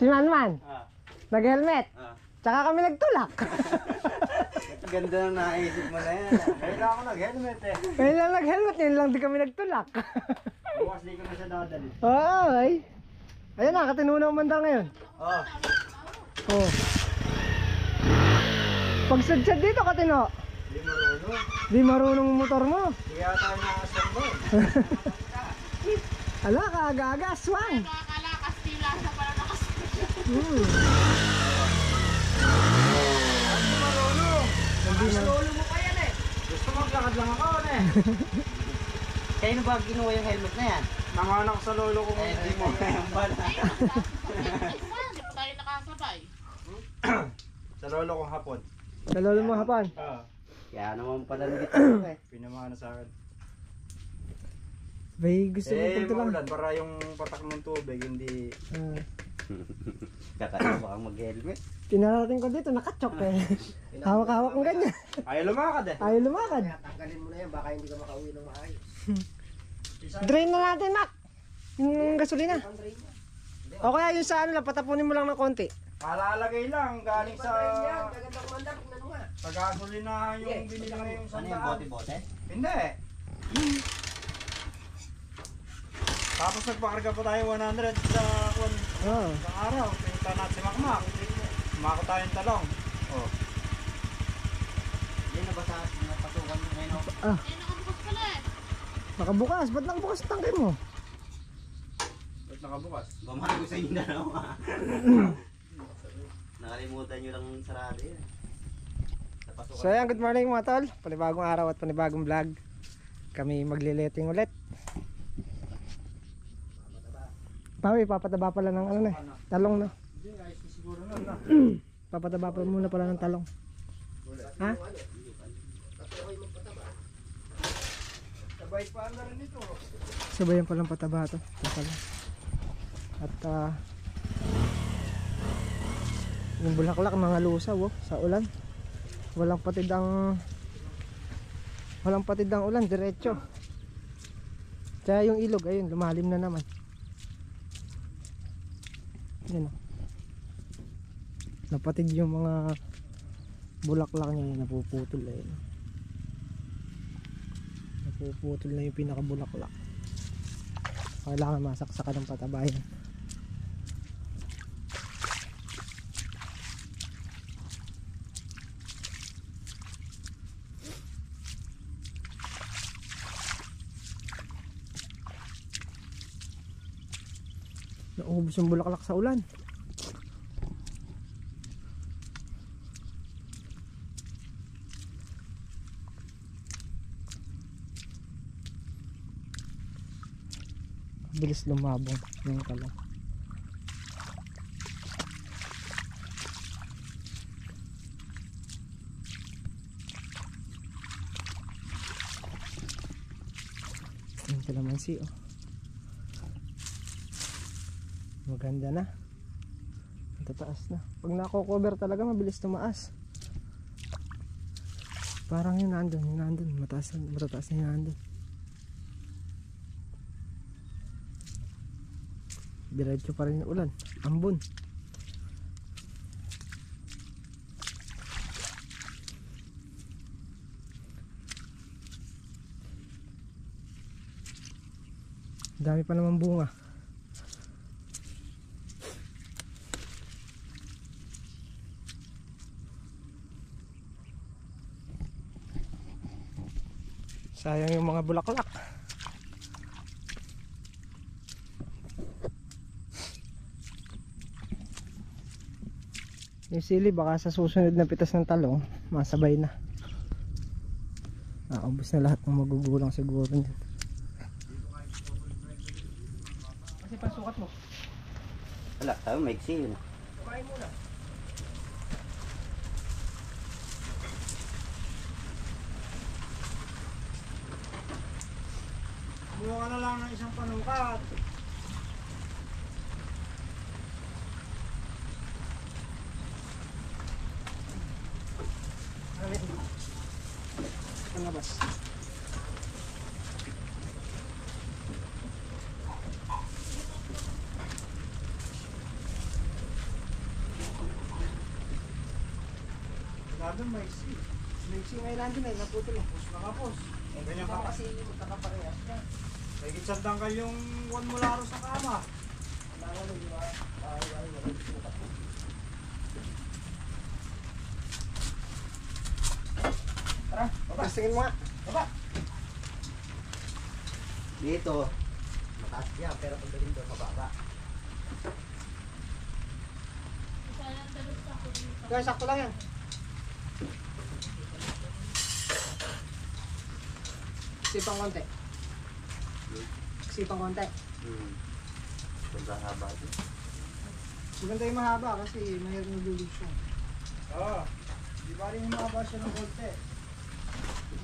Si Manman. Nag-helmet. Tsaka kami nagtulak. Ganda na naisip mo na yan. Kailan ako nag-helmet eh. Kaya lang nag-helmet, yun lang di kami nagtulak. Bukas di ko na siya dadali. Oo, ay. Ayun na, katinunaw man daw ngayon. Oo. Oo. Pag sadsad dito, katino. Di marunong. Di marunong motor mo. Di kaya tayo nakasang doon. Ala, kaaga-aga, swang. Nakakala, Kastila sa pala nakastila. Di marunong. Hindi na. Lolo mo pa yan eh. Gusto maglakad lang ako eh. Kaya na ba kinuha yung helmet na yan? Nanganak sa lolo ko kung hindi mo kayang bala. Hindi pa tayo nakasabay. Sa lolo kong hapon. Sa lolo mo hapan. Kaya naman pala nagito eh. Pinamana sa akin. Bay, gusto mo pagtulang. Maulan para yung patak ng tubig hindi... Kakaiba ang mag-helmet. Pinarating ko dito, nakachok eh. Hawak-hawak ng ganyan. Ayaw lumakad eh. Ayaw lumakad. Tanggalin mo na yan, baka hindi ka makauwi ng maayos. Drain na natin, Mac. Yung gasolina. O kaya yung sa ano lang, patapunin mo lang ng konti. Palalagay lang, galing sa... Sa gasolina yung binili mo yung sandaan. Ano yung bote-bote? Hindi. Tapos nagpakarga pa tayo 100 sa isang araw. Pinta natin si Makmak. Mako tayong talong. Oh. Yan na ba sa pasukan mo ngayon? Nakabukas pala eh. Nakabukas, ba't nakabukas ang tangke mo? Ba't nakabukas? Bamago sa inyo dalawa. Nakalimutan nyo lang sarado yan. So ayan, good morning mga tol. Panibagong araw at panibagong vlog. Kami maglileting ulit. Pawi, papataba pala ng ano na, talong na. Siguro na. Papataba pa muna pala ng talong. Ha? Sabay pa na rin ito. Sabayan palang pataba ito. At yung bulaklak mga lusaw sa ulan. Walang patid ang ulan, diretso. Kaya yung ilog, ayun, lumalim na naman. Yan o. Napatid yung mga bulaklak niya, napuputol eh. Napuputol na yung pinakabulaklak. Kailangan masaksakan ng patabayan. Naubos yung bulaklak sa ulan. Bilis lumabong yung talong. Yung kalamansi oh. Maganda na. Tataas na. Pag nako-cover talaga mabilis tumaas. Parang yun nandun. Matataas na yun nandun. Diretso pa rin yung ulan. Ambon. Dami pa naman bunga. Sayang yung mga bulaklak. Yung sili baka sa susunod na pitas ng talong masabay na. Ubos na lahat ng magugulang siguro niyan. Kasi pasukat mo. Wala, tayo maiksi yun. Kumain muna. Buha ka na lang ng isang panukat. Ang labas. doon may si. Mixing ay nandun eh, naputol eh. Tapos nakapos. Ganyan Baka ka. kasi magkakaparehas ka. May gitsandang kayong one mula ro sa kama. Nakakalo, di ba? Ay, wala dito na tapos. Tara, baba. Testingin mo nga. Baba. Dito, mataas yan, pero pagdating doon, mababa. Sayang dalog sa ako dito. Kaya sakto lang yan. Sipang konti. Sipang konti. Sobrang haba din. Maganda yung mahaba kasi mahirap nilulog siya. Oo. Di ba rin humaba siya ng konti?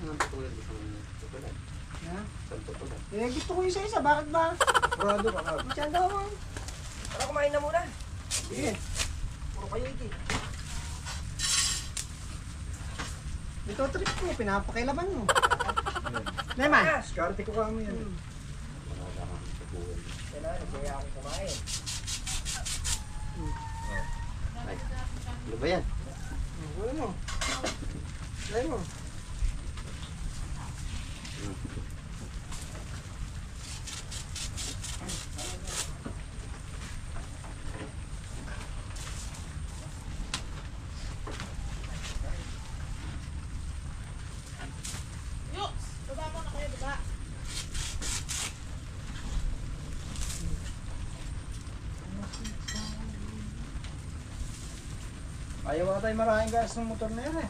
Ang tutulad gusto mo tutulad. Ha? Saan tutulad? Eh, gusto ko isa-isa. Bakit ba? Sigurado ka ka. Masyado mo. Tara, kumain na muna. Sige. Puro kayo iki. Ito trip ko. Pinapakilaban mo. Naman. Diskarte ko kami yan. Wala ka kang tubuhan. Kailangan, kaya ako kumain. Ay, ano ba yan? Wala mo. Wala mo. Yuk! Baba mo na kayo, baba. Ayaw na tayo maraming gas ng motor na yan eh.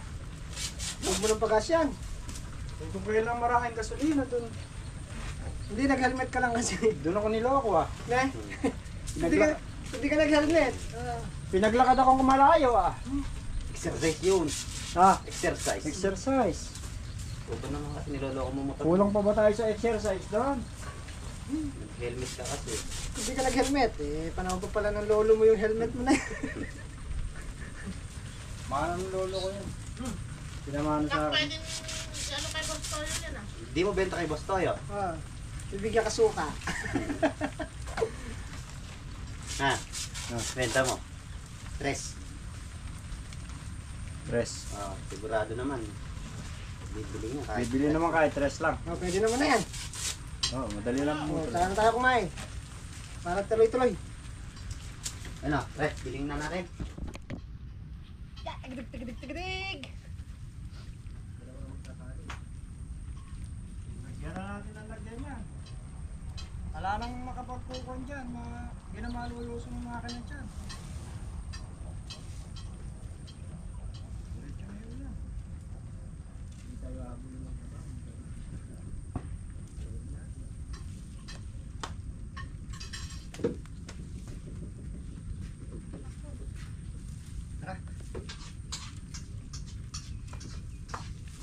Huwag mo ng pagas yan. Kung kailang maraming gasolina doon. Hindi, nag-helmet ka lang kasi. Doon ako niloko ah. Ne? Hindi ka nag-helmet. Pinaglakad akong kumalayo ah. Exercise yun. Ha? Exercise. Exercise. O ba naman kasi niloloko mo motor? Kulang pa ba tayo sa exercise doon? Helmet ka kasi. Hindi ka nag-helmet. Eh, panahon pa pala ng lolo mo yung helmet mo na. Mahal ng lolo ko yun. Pinamano sa Nak, akin. pwedeng, ano kay Boss Toyo yan ah. Hindi mo benta kay Boss Toyo. Ah, bibigyan ka suka. Ha? Benta mo. Tres. Dress. Sigurado naman. Bibili nga kahit. Bibili naman kahit dress lang. Oh, pwede naman na yan. Oo, madali lang Oh, mo. tara na tayo kumain. Para tuloy-tuloy. Ano? Tres, biling na natin. Tigidig. Lagyan na natin ang lagyan yan. Wala nang makapagkukuhan dyan. Hindi na malulusong ng mga kanya dyan. Diretso na yun yan. Hindi tayo habol ng mga.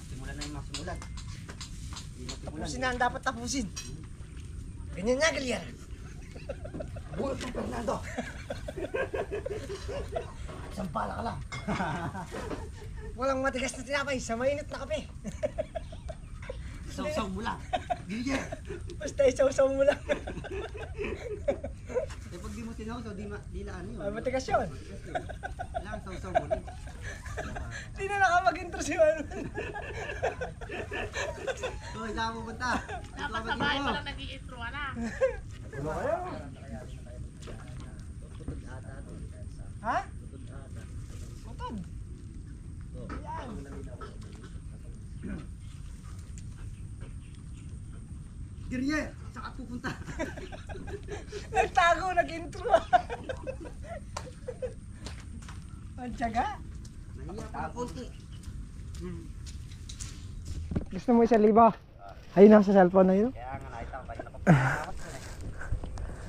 Simulan na yung mga simulan. Hindi na simulan. Tapusin na ang dapat tapusin. Ganyan nga, Galyar. Bulot ng Fernando. Sampala ka lang. Walang matigas na tinapay sa mainit na kape. Saw-saw mo lang. Gilya. Basta isaw-saw mo lang. Eh pag di mo sinawsaw, di na ano yun. Ay, matigas yun. Kailangan saw-saw mo rin. Hindi na nakamag-intro si Manuel. Hoy, saan mo punta? Dapat sa bahay pa lang nag-i-intro na. Ano kaya? Ha? Utod. Yan. Gilya, saan ka pupunta? Nagtago, nag-intro. Ang tiyaga. Nahiya pa ng konti. Gusto mo 1,000? Ayun na sa cellphone na yun. Kaya nga nakita ko kayo napapasalamat ko na.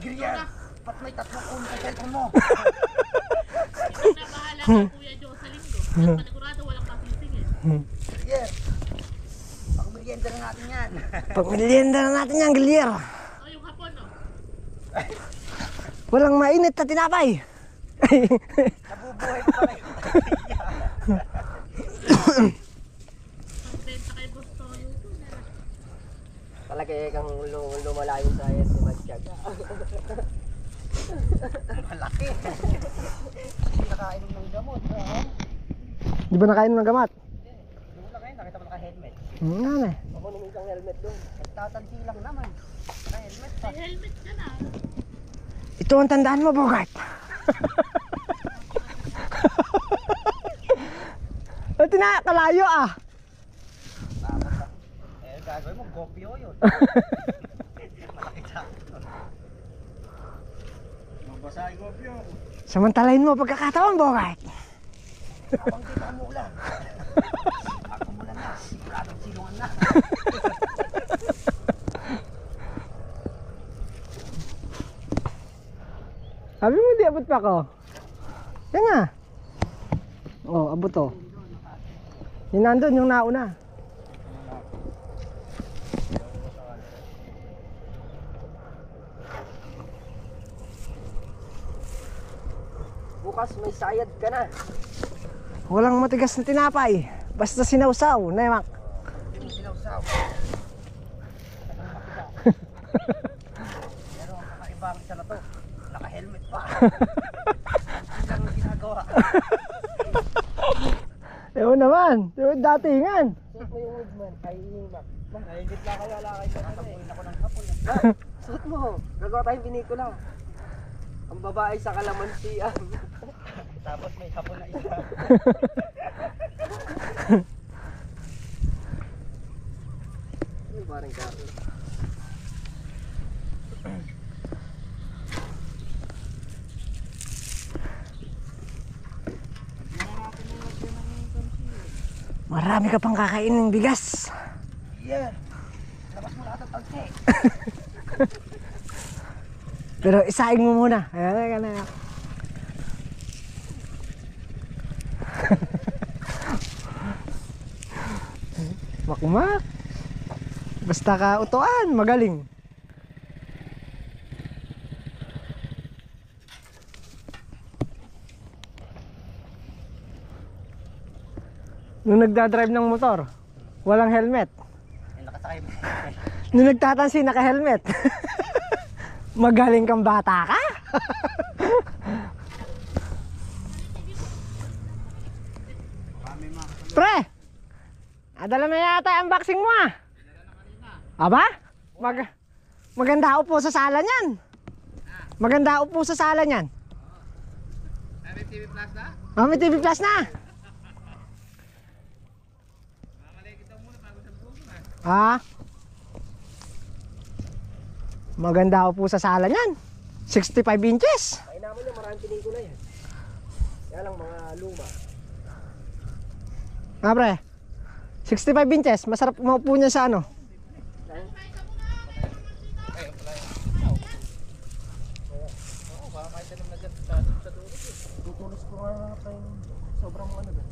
Gilya, ba't may 3 phone sa cellphone mo? Ikaw na bahala kay Kuya Joe sa linggo. At panigurado walang kasising eh. Gilya, pang-merienda na natin yan. Pag-merienda na natin yan, Gilya. O yung hapon no. Walang mainit na tinapay. Nabubuhay pa rin. Pagbenta kay Boss Toyo. Talaga kang lumalayo sa ayat ni Matyaga. Malaki. Hindi nakainom ng gamot. Di ba nakainom ng gamot? Ano eh. Ako nung isang helmet doon. Nagtatansi lang naman. Ay, helmet pa. May helmet ka na. Ito ang tandaan mo, Bogart. Ba't tinakalayo ah? Eh, gagawin mo, gopyo yun. Malaki sa Mabasahin ko pyo. Samantalahin mo pagkakataon, Bogart. Habang di pa umulan. Pag umulan na, siguradong silungan na. Sabi mo, di abot pa ko. Yan nga. Oh, abot to. Yung nandun, yung nauna. Bukas may sayad ka na. Walang matigas na tinapay. Basta sinawsaw, Nemak. Hindi mo sinawsaw. Pero ang kakaibang isa na to, naka-helmet pa. Hindi lang ang ginagawa. Ewan naman, yung datingan. Suot mo yung woodman, ay iimak. Nahingit lang kaya lakay ka na eh. Ako ng hapon. Suot mo, gagawa tayong pinikula. Ang babae sa kalamansian. Tapos may hapon na isa. Ay, parang karo. Marami ka pang kakainin ng bigas. Yeah. Labas mo lahat ang tagsi. Pero isaing mo muna. Ayan, ayan, ayan. Makmak. Basta ka utuan, magaling. Nung nagdadrive ng motor, walang helmet. Yung nakasakay mo. Nung nagtatansi, naka-helmet. Magaling kang bata ka? Pre! Adala na yata ang unboxing mo ah. Aba? Maganda upo sa sala niyan. Maganda upo sa sala niyan. May TV Plus na? Oh, may TV Plus na. Ah. Maganda upo sa sala niyan. 65 inches. Ay naman yung maraming pinikula yan. Kaya lang mga luma. Ah, pre. 65 inches. Masarap maupo niya sa ano. Tutulos ko nga pa yung sobrang ano ba.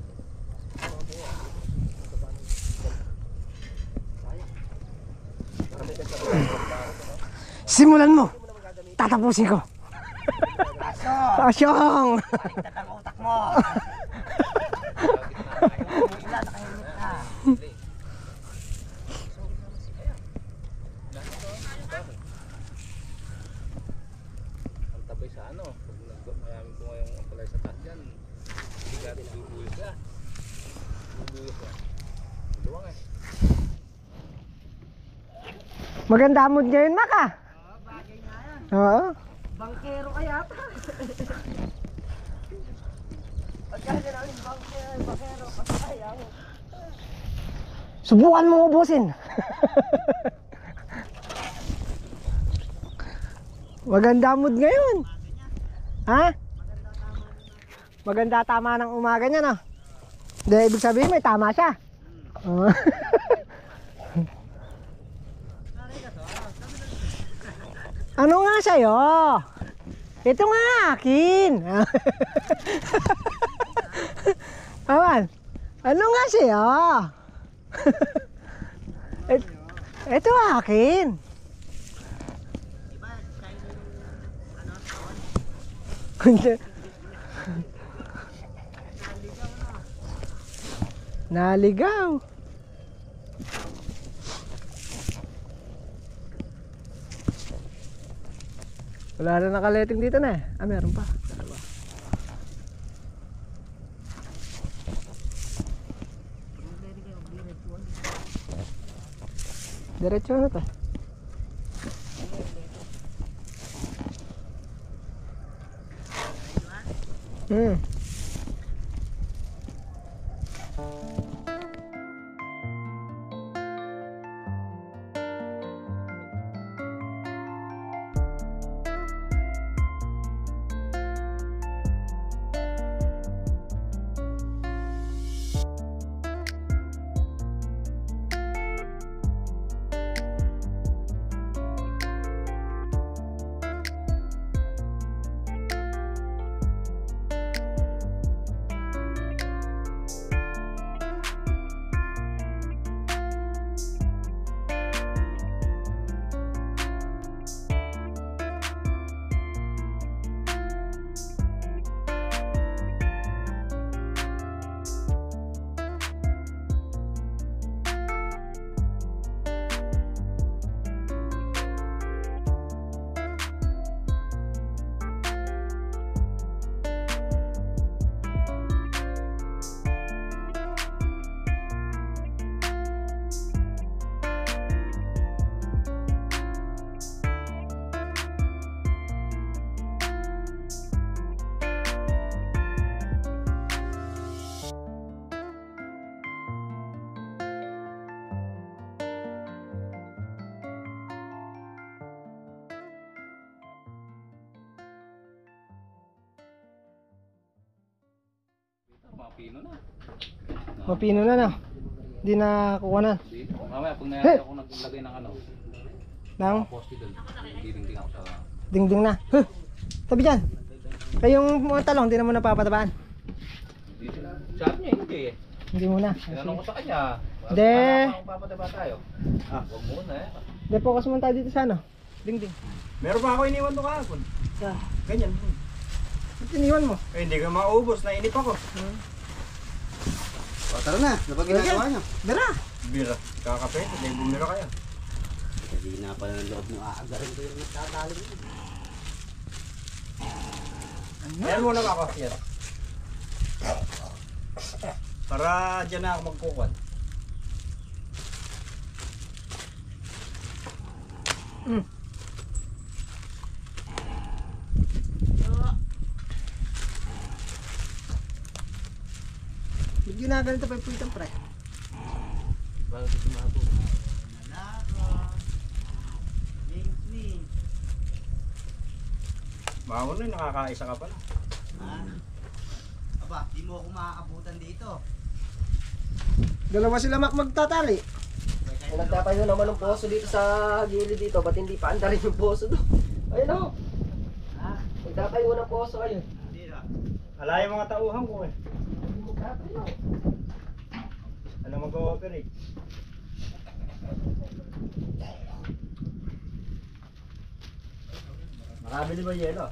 Simulan mo. Tatapusin ko. Asyong! Baligtad ang utak mo. Yung ilan naka-helmet na. Ang tabay sa ano, pag maraming po ngayong apply sa taas yan, hindi ka rin bubuyos ka. Bubuyos ka. Luwang eh. Maganda mood ngayon, Maka. Oo, bagay nga yan. Oo. Bangkero kaya pa. Pagkala namin bangkero, pasayang. Subukan mo ubusin. Maganda mood ngayon. Ha? Maganda tama ng umaga niya, no? Hindi, ibig sabihin may tama siya. Oh. Ano nga sa'yo? Ito nga akin. Aman, ano nga sa'yo? Ito akin. Naligaw. Wala na nakaleting dito na eh. Ah, meron pa. Dalawa. Diretso na to. Hmm. Mga pino na. Mapino na na. Hindi na kukuha na. Mamaya pag nayari ako naglagay ng ano, Nang poste doon. Diding-ding ako sa... dingding na. Huh! Tabi dyan. Kayong mga talong, hindi na mo napapatabaan. Sabi niya, hindi eh. Hindi muna. Tinanong ko sa kanya. De. Kung papataba tayo. Huwag muna eh. Hindi, focus muna tayo dito sa ano. Dingding. Meron pa ako iniwan to kahapon. Sa, Ganyan. ba't iniwan mo? Eh, hindi ka maubos. Nainip ako. O, tara na, ano ba ginagawa nyo? Dara! Bira. Kakape. Hindi bumira kaya. Hindi na pala ng loob nyo aagarin ko yung nagtatalo nyo. Ayan muna ako. Yan. Para dyan na ako magkukuhan. Ba't ginaganito pa yung puwitang pre? Bago sumabo. Bawon na, nakakaisa ka pala. Aba, di mo ako makakabutan dito. Dalawa sila magtatali. Nagtatayo naman ng poso dito sa gilid dito. Ba't hindi pa andarin yung poso doon? Ayun o. Nagtatayo ng poso ayun. Hindi na. Alay mga tauhan ko eh. Alam mag-ooperate. Nakabili ba yelo?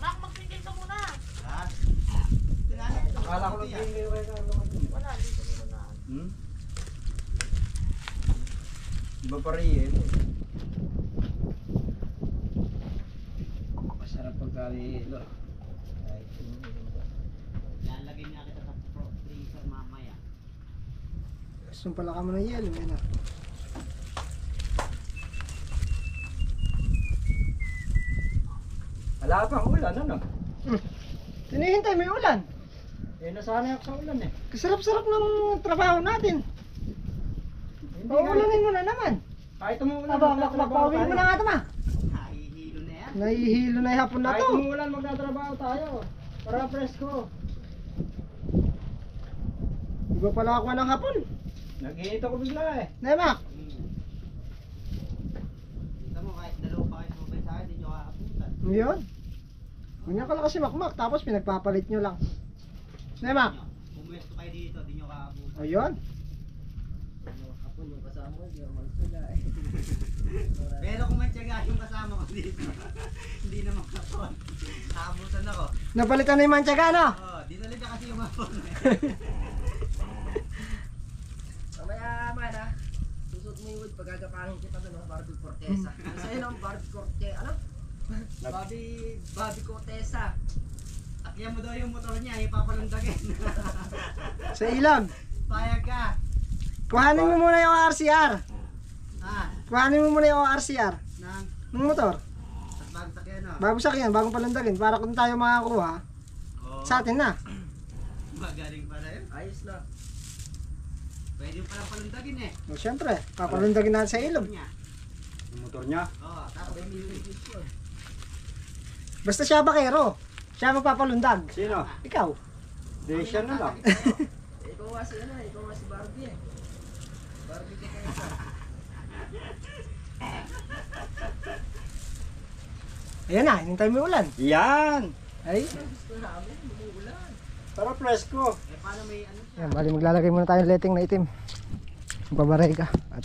Mak, magpigil ka muna. Ha? Akala ko lang din kayo kayo. Wala, dito muna. Iba pa rin yelo. Masarap pagka-yelo. Lalagay niya kita sa freezer mamaya. Sumpala ka mo ng yelo. Yan na. Wala pang ulan ano? Hinihintay mo yung ulan. Eh nasanay ako sa ulan eh. Kasarap-sarap ng trabaho natin. Paulanin mo na naman. Kahit umuulan. Aba, makpauwi mo na nga ito ma. Nahihilo na yan. Nahihilo na yung hapon na Kahit to. umuulan magtatrabaho tayo. Para presko. Di ba pala ako ng hapon? Nag-iinit ako bigla eh. Nemak, Kita mo kahit dalawa pa kayo sumabay sa akin, di nyo kakabutan. yun. Ganyan ka lang kasi makmak, tapos pinagpapalit nyo lang. Nemak, Pumwesto kayo dito, di nyo kakabutan. ayun. Ako yung kasama ko, hindi ako magsula eh. Pero kung may tiyaga yung kasama ko dito, hindi naman kapon. Nakabutan ako. Napalitan na yung mantsaga, no? Oo, dinali niya kasi yung mapon eh. Mamaya man ha. Susot mo yung wood, pagkakapangin kita doon ng Barbie Cortesa. Ano sa'yo ng Barbie Cortesa? Ano? Barbie Cortesa. Akyan mo daw yung motor niya, ipapalandagin. Sa ilam. Payag ka. Kuhanin mo muna yung RCR. Ah, Kuhanin mo muna yung RCR. nang Ng motor. at bagong sakyan no. Bago sakyan, bagong palundagin. Para kung tayo makakuha, Oh, sa atin na. magaling pala yun. Ayos na. Pwede yung palang palundagin eh. O, syempre, papalundagin natin sa ilog. Niya. Yung motor niya. Oo, tapos may music yun. Basta siya bakero. Siya magpapalundag. Sino? Ikaw. Di siya na lang. Ikaw nga si ano, ikaw nga si Barbie eh. Barbie ka kayo sa. Ayan na, hinintay mo yung ulan. Yan! Ay, Gusto namin, umuulan. Para presko. Eh paano may ano siya? yan, bali maglalagay muna tayo ng letting na itim. Magbabaray ka. At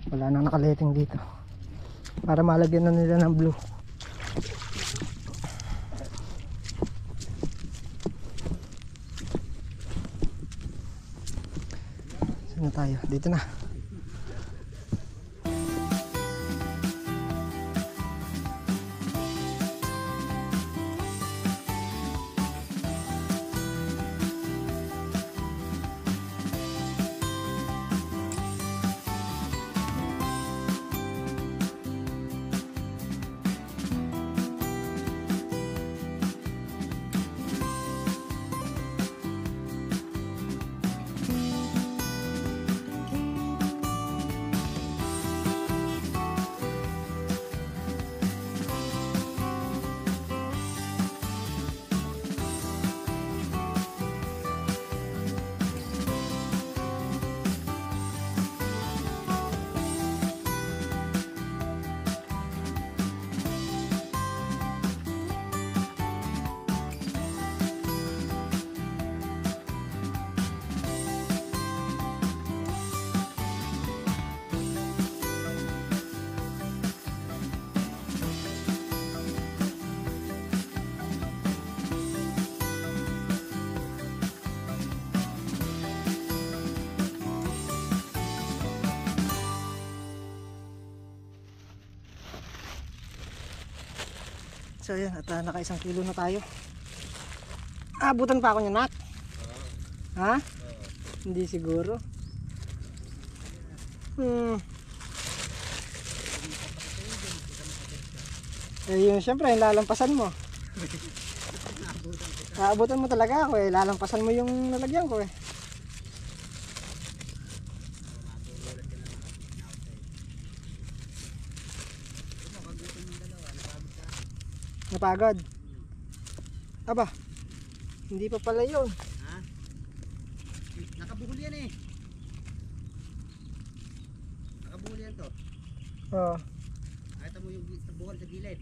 wala nang nakaletting dito. Para malagyan na nila ng blue. Saan na tayo? Dito na. So ayan, at naka 1 kilo na tayo. Abutan pa ako niya, Nak? Ha? Hindi siguro. Eh yun syempre, yung lalampasan mo. Aabutan mo talaga ako eh, lalampasan mo yung lalagyan ko eh. Napagod. Aba, hindi pa pala yun. Ha? Nakabuhol yan eh. Nakabuhol yan to. Oh. Nakita mo yung buhol sa gilid.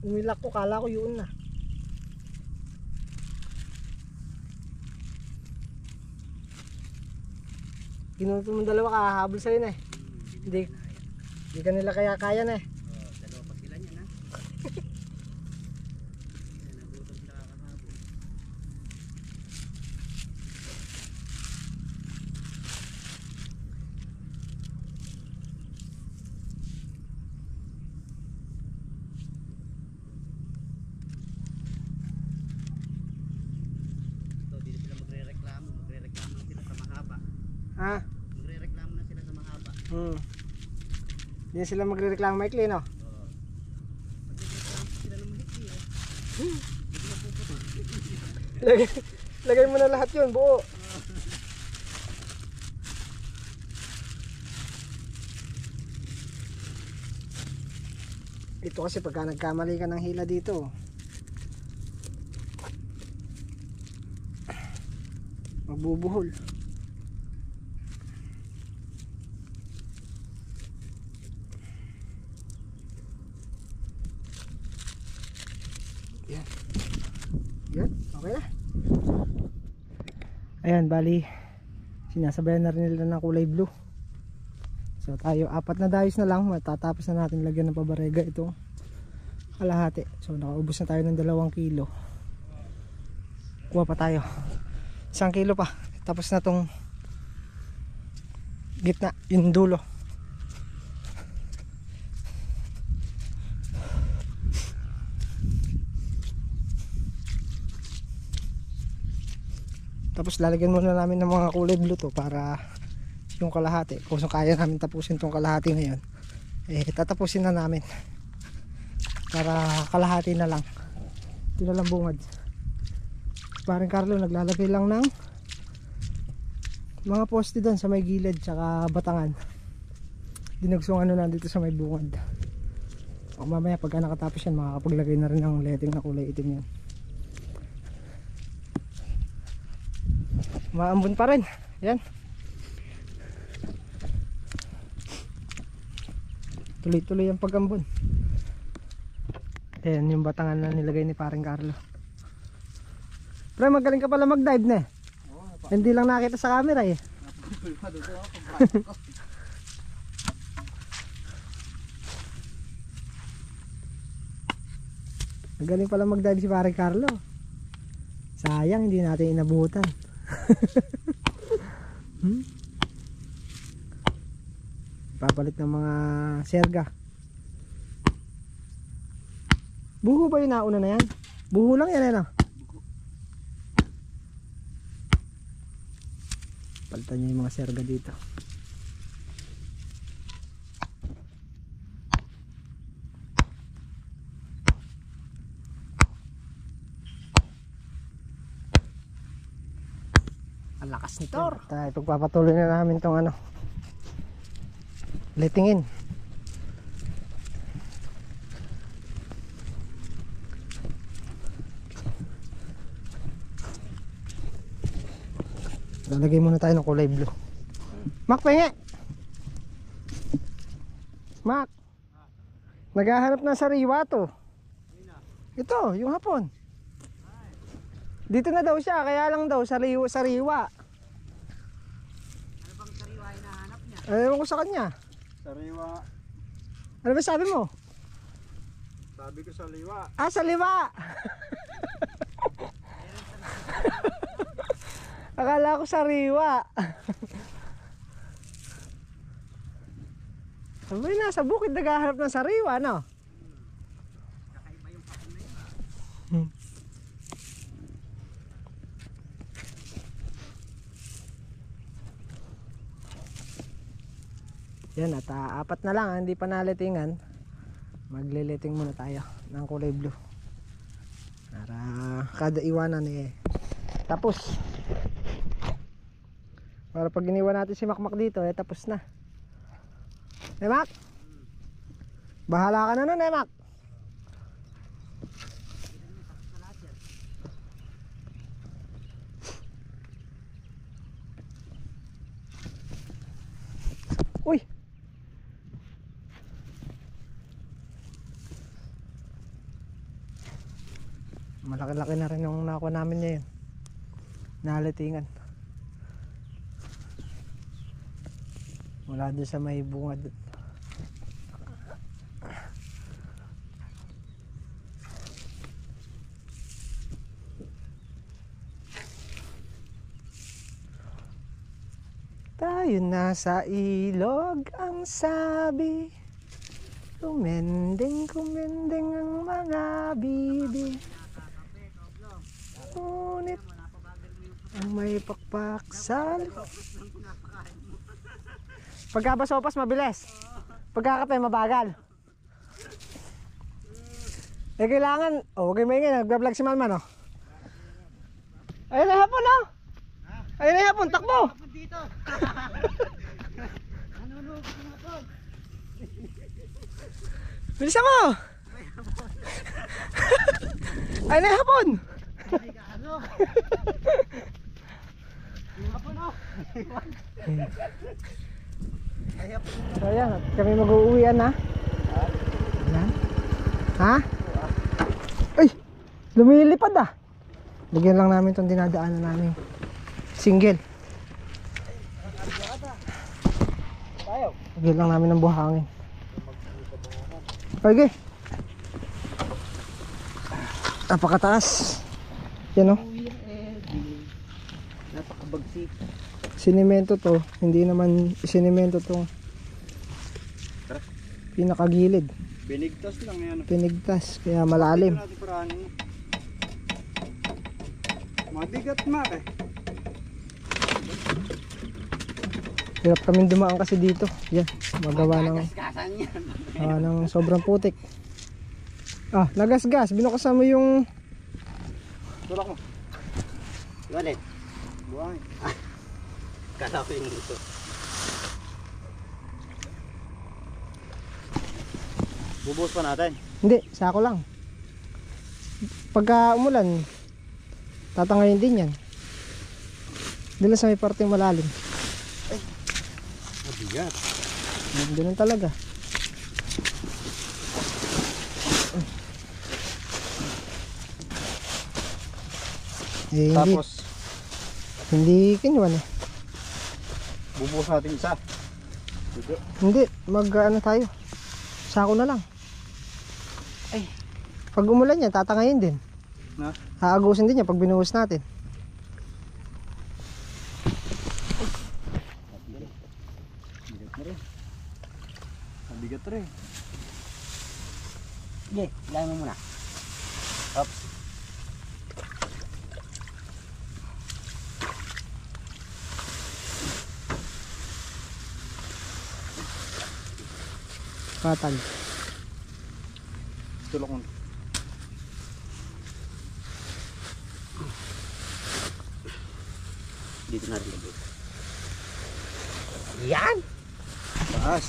Umilak ko, kala ko yun na. Ginuto mo dalawa, kakahabol sa'yo na eh. Hindi ka nila kaya na eh. Oh, dalawa pa sila niyan ha. Nabutan sila kakahapon. So, dito sila magre-reklamo na sila sa mahaba. Ha? Magre-reklamo na sila sa mahaba. Hindi sila magre-reklamo maikli, no? Magre-reklamo sila ng mahiti eh. Lagay mo na lahat yun, buo. Ito kasi pagka nagkamali ka ng hila dito, magbubuhol. Yan. Yan, okay na. Ayan, bali sinasabayan na rin nila ng kulay blue. So tayo, 4 na dayos na lang, matatapos na natin lagyan ng pabarega ito kalahati. So nakaubos na tayo ng 2 kilo. Kuha pa tayo 1 kilo pa, tapos na tong gitna, yung dulo. Tapos lalagyan muna namin ng mga kulay blue to para yung kalahati, kung kaya namin tapusin tong kalahati ngayon, tatapusin na namin para kalahati na lang. Ito na lang bungad. Parang Carlo naglalagay lang ng mga poste doon sa may gilid tsaka batangan. Dinugsong ano na dito sa may bungad. O mamaya pagka nakatapos yan, makakapaglagay na rin ng letting na kulay itim yan. Maambon pa rin. Yan. Tuloy-tuloy ang pag-ambon. Ayan yung batangan na nilagay ni paring Carlo. Pero magaling ka pala mag-dive na eh. Hindi lang nakita sa camera eh. Magaling pala mag-dive si paring Carlo. Sayang hindi natin inabutan. Papalit ng mga serga. Buho ba yung nauna na yan? Buho lang yan ano? Palitan niya yung mga serga dito. Ang lakas nito. Tayo pagpapatuloy na namin tong ano, lettingin. Lalagay muna tayo ng kulay blue. Mac, penge! Mac! Naghahanap ng sariwa to. Ito, yung hapon. Dito na daw siya, kaya lang daw sariwa. Ano bang sariwa hinahanap niya? Ewan ko sa kanya. Sariwa. Ano ba sabi mo? Sabi ko sariwa. Ah, saliwa! Akala ko sariwa. Sabi na, sa bukid naghahanap ng sariwa, no? Kakaiba yung hapon na yun. Yan at apat na lang, hindi pa nalitingan. Magliliting muna tayo ng kulay blue. Para kada iwanan tapos. Para pag iniwan natin si Makmak dito, tapos na. Mak? Bahala ka na nun, Mak. Uy! Malaki-laki na rin yung nakuha namin ngayon. Nalitingan. Wala doon sa may bunga doon. Tayo na sa ilog ang sabi. Kumending ang mga bibi. Ngunit ang may pakpak sa pagkabasopas mabilis. Pagkakape mabagal. Kailangan, okay maingay, nagbablog si Malman, Ayun na hapon, Ayun na hapon, takbo. Dito. Nanunod ko na po. Bilisan mo. Ayun na hapon. Ano? Yung hapon, So ayan, at kami mag-uuwian na. Ayan. Ha? Ay! Lumilipad Lagyan lang namin itong dinadaanan namin. Single. Lagyan lang namin ng buhangin. Okay. Napakataas. Yan napakabagsik. Sinemento to, hindi naman sinemento to. Pinakagilid. Binigtas lang yan. Pinigtas, kaya malalim. Mabigat, Mak, Hirap kaming dumaan kasi dito. Yan, magawa ng, Kaskasan yan. ng sobrang putik. Ah, nagasgas. Binukasan mo yung... Tulak mo. Galit. Buhangin. Kala ko yung ito. Bubuhos pa natin. Hindi, sako lang. Pagka umulan, tatangayin din yan. Dila sa may parteng malalim. Mabigat. Ganun talaga. Eh, Tapos, hindi kinuha eh. bubuhos natin isa. Hindi, ano tayo. Sako na lang. Ay. Pag umulan yan, tatangayin din. Na? Aagusin din yan pag binuhos natin. Mabigat rin. Sige, ilahin mo muna. Up. Patag. Tulak mo. Dito natin lagay. Yan! Taas.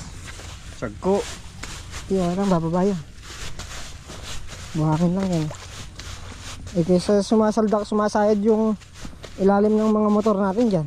Sagko. Yung lang, bababa yan. Buhakin lang yan. Eh kaysa sumasayad yung ilalim ng mga motor natin dyan.